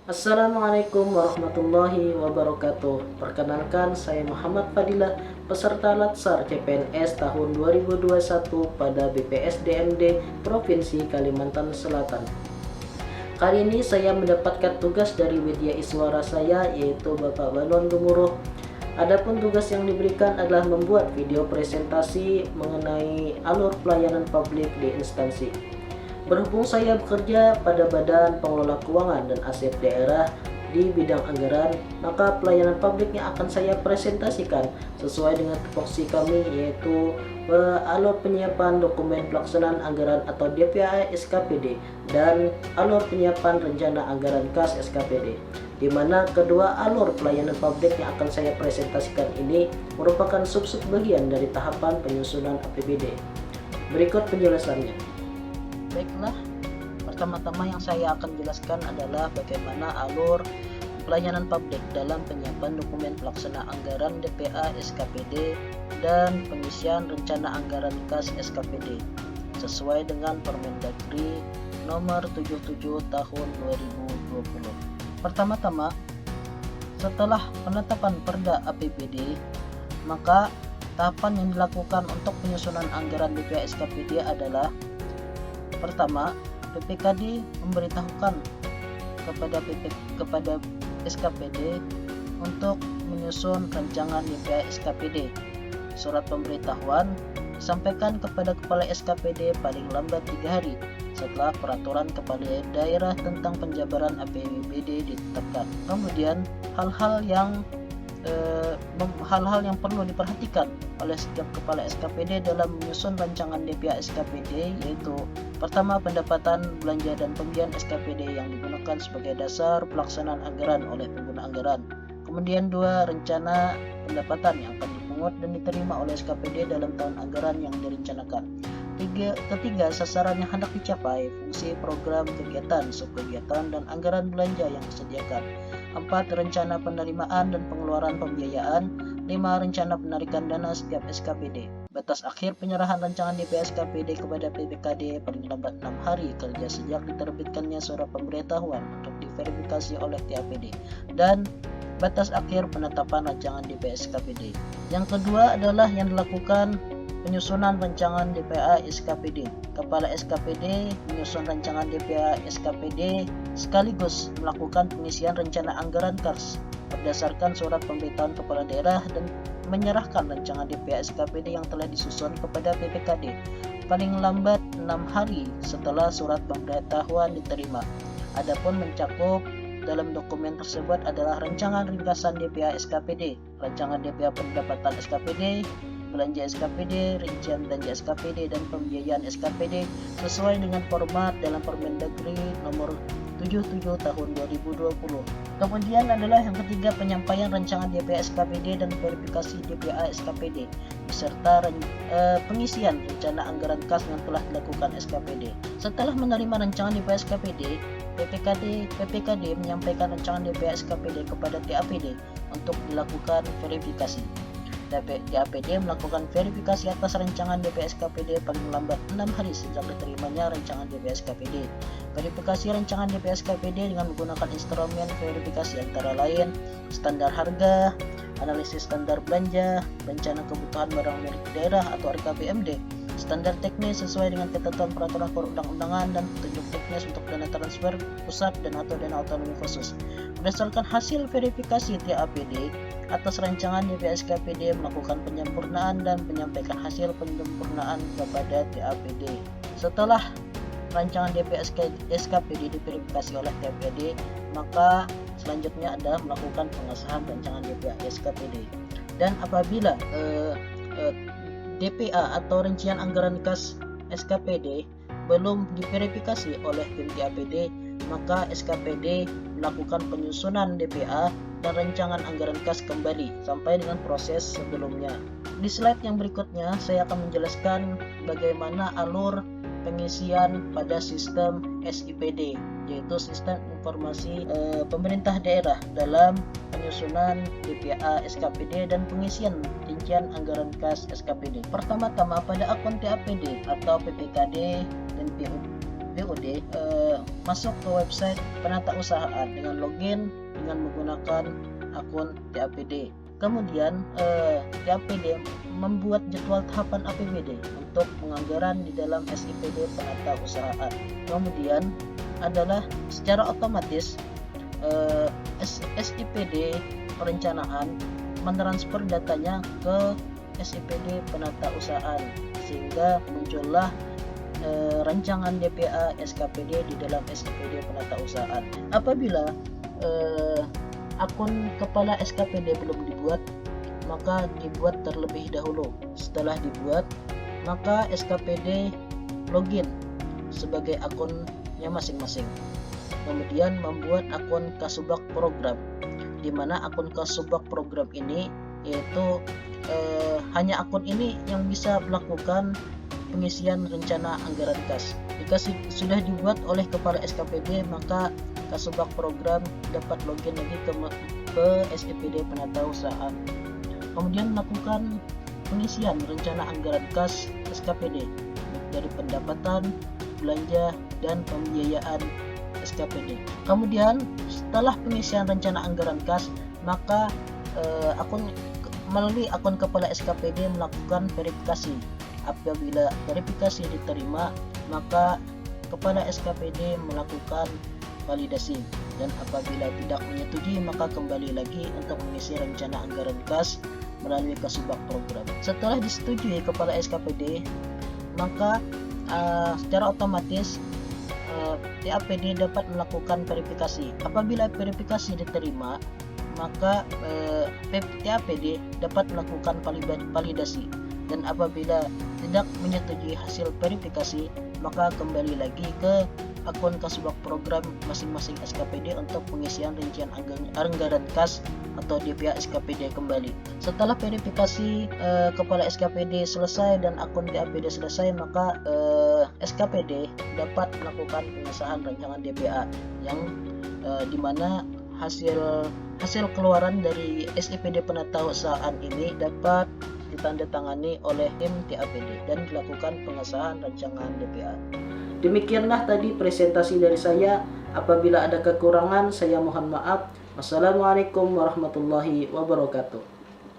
Assalamualaikum warahmatullahi wabarakatuh. Perkenalkan, saya Muhammad Fadilah, peserta Latsar CPNS tahun 2021 pada BPSDMD Provinsi Kalimantan Selatan. Kali ini saya mendapatkan tugas dari Widya Iswara saya, yaitu Bapak Balon Gemuruh. Adapun tugas yang diberikan adalah membuat video presentasi mengenai alur pelayanan publik di instansi. Berhubung saya bekerja pada Badan Pengelola Keuangan dan Aset Daerah di bidang anggaran, maka pelayanan publik yang akan saya presentasikan sesuai dengan tupoksi kami, yaitu alur penyiapan dokumen pelaksanaan anggaran atau DPA SKPD dan alur penyiapan rencana anggaran kas SKPD, di mana kedua alur pelayanan publik yang akan saya presentasikan ini merupakan sub-sub bagian dari tahapan penyusunan APBD. Berikut penjelasannya. Baiklah, pertama-tama yang saya akan jelaskan adalah bagaimana alur pelayanan publik dalam penyiapan dokumen pelaksana anggaran DPA SKPD dan pengisian rencana anggaran kas SKPD sesuai dengan Permendagri nomor 77 tahun 2020. Pertama-tama, setelah penetapan Perda APBD, maka tahapan yang dilakukan untuk penyusunan anggaran DPA SKPD adalah: pertama, PPKD memberitahukan kepada SKPD untuk menyusun rancangan DPA SKPD. Surat pemberitahuan disampaikan kepada Kepala SKPD paling lambat 3 hari setelah peraturan Kepala Daerah tentang penjabaran APBD ditetapkan. Kemudian hal-hal yang perlu diperhatikan oleh setiap kepala SKPD dalam menyusun rancangan DPA SKPD, yaitu: pertama, pendapatan, belanja, dan pembiayaan SKPD yang digunakan sebagai dasar pelaksanaan anggaran oleh pengguna anggaran. Kemudian 2, rencana pendapatan yang akan dipungut dan diterima oleh SKPD dalam tahun anggaran yang direncanakan. Ketiga, sasaran yang hendak dicapai, fungsi program kegiatan, subkegiatan, dan anggaran belanja yang disediakan. 4, rencana penerimaan dan pengeluaran pembiayaan. 5, rencana penarikan dana setiap SKPD. Batas akhir penyerahan rancangan DPA SKPD kepada PPKD paling lambat 6 hari kerja sejak diterbitkannya surat pemberitahuan untuk diverifikasi oleh TAPD. Dan batas akhir penetapan rancangan DPA SKPD. Yang kedua adalah yang dilakukan penyusunan rancangan DPA SKPD. Kepala SKPD menyusun rancangan DPA SKPD sekaligus melakukan pengisian rencana anggaran KARS berdasarkan surat pemberitahuan Kepala Daerah dan menyerahkan rancangan DPA SKPD yang telah disusun kepada PPKD paling lambat 6 hari setelah surat pemberitahuan diterima. Adapun mencakup dalam dokumen tersebut adalah rancangan ringkasan DPA SKPD, rancangan DPA pendapatan SKPD, belanja SKPD, rincian belanja SKPD, dan pembiayaan SKPD sesuai dengan format dalam Permendagri nomor 77 tahun 2020. Kemudian adalah yang ketiga, penyampaian rancangan DPA SKPD dan verifikasi DPA SKPD beserta pengisian rencana anggaran kas yang telah dilakukan SKPD. Setelah menerima rancangan DPA SKPD, PPKD menyampaikan rancangan DPA SKPD kepada TAPD untuk dilakukan verifikasi. TAPD melakukan verifikasi atas rancangan DPA SKPD paling lambat 6 hari sejak diterimanya rancangan DPA SKPD. Verifikasi rancangan DPA SKPD dengan menggunakan instrumen verifikasi antara lain standar harga, analisis standar belanja, rencana kebutuhan barang milik daerah atau RKBMD, standar teknis sesuai dengan ketentuan peraturan perundang-undangan, dan petunjuk teknis untuk dana transfer pusat dan atau dana otonomi khusus. Berdasarkan hasil verifikasi TAPD atas rancangan DPA SKPD melakukan penyempurnaan dan menyampaikan hasil penyempurnaan kepada TAPD. Setelah rancangan DPA SKPD diverifikasi oleh TAPD, maka selanjutnya adalah melakukan pengesahan rancangan DPA SKPD. Dan apabila DPA atau rincian anggaran kas SKPD belum diverifikasi oleh tim TAPD, maka SKPD melakukan penyusunan DPA dan rancangan anggaran kas kembali sampai dengan proses sebelumnya. Di slide yang berikutnya saya akan menjelaskan bagaimana alur pengisian pada sistem SIPD, yaitu Sistem Informasi Pemerintah Daerah, dalam penyusunan DPA SKPD dan pengisian rincian anggaran kas SKPD. Pertama-tama pada akun TAPD atau PPKD dan PU BOD, masuk ke website penata usahaan dengan login dengan menggunakan akun TAPD. Kemudian TAPD membuat jadwal tahapan APBD untuk penganggaran di dalam SIPD penata usahaan. Kemudian adalah secara otomatis SIPD perencanaan mentransfer datanya ke SIPD penata usahaan, sehingga muncullah rancangan DPA SKPD di dalam SIPD penata usahaan. Apabila akun kepala SKPD belum dibuat, maka dibuat terlebih dahulu. Setelah dibuat, maka SKPD login sebagai akunnya masing-masing. Kemudian membuat akun Kasubag program, di mana akun Kasubag program ini yaitu hanya akun ini yang bisa melakukan pengisian rencana anggaran kas. Jika sudah dibuat oleh kepala SKPD, maka Kasubag program dapat login lagi ke SIPD penata usahaan. Kemudian melakukan pengisian rencana anggaran kas SKPD dari pendapatan, belanja, dan pembiayaan SKPD. Kemudian setelah pengisian rencana anggaran kas, maka melalui akun kepala SKPD melakukan verifikasi. Apabila verifikasi diterima, maka kepala SKPD melakukan validasi, dan apabila tidak menyetujui, maka kembali lagi untuk mengisi rencana anggaran kas melalui Kasubag program. Setelah disetujui kepala SKPD, maka secara otomatis TAPD dapat melakukan verifikasi. Apabila verifikasi diterima, maka TAPD dapat melakukan validasi, dan apabila tidak menyetujui hasil verifikasi, maka kembali lagi ke akun Kasubag program masing-masing SKPD untuk pengisian rincian anggaran kas atau DPA SKPD kembali. Setelah verifikasi kepala SKPD selesai dan akun TAPD selesai, maka SKPD dapat melakukan pengesahan rancangan DPA yang dimana hasil keluaran dari SIPD penata usahaan ini dapat ditandatangani oleh tim TAPD dan dilakukan pengesahan rancangan DPA. Demikianlah tadi presentasi dari saya. Apabila ada kekurangan, saya mohon maaf. Wassalamualaikum warahmatullahi wabarakatuh.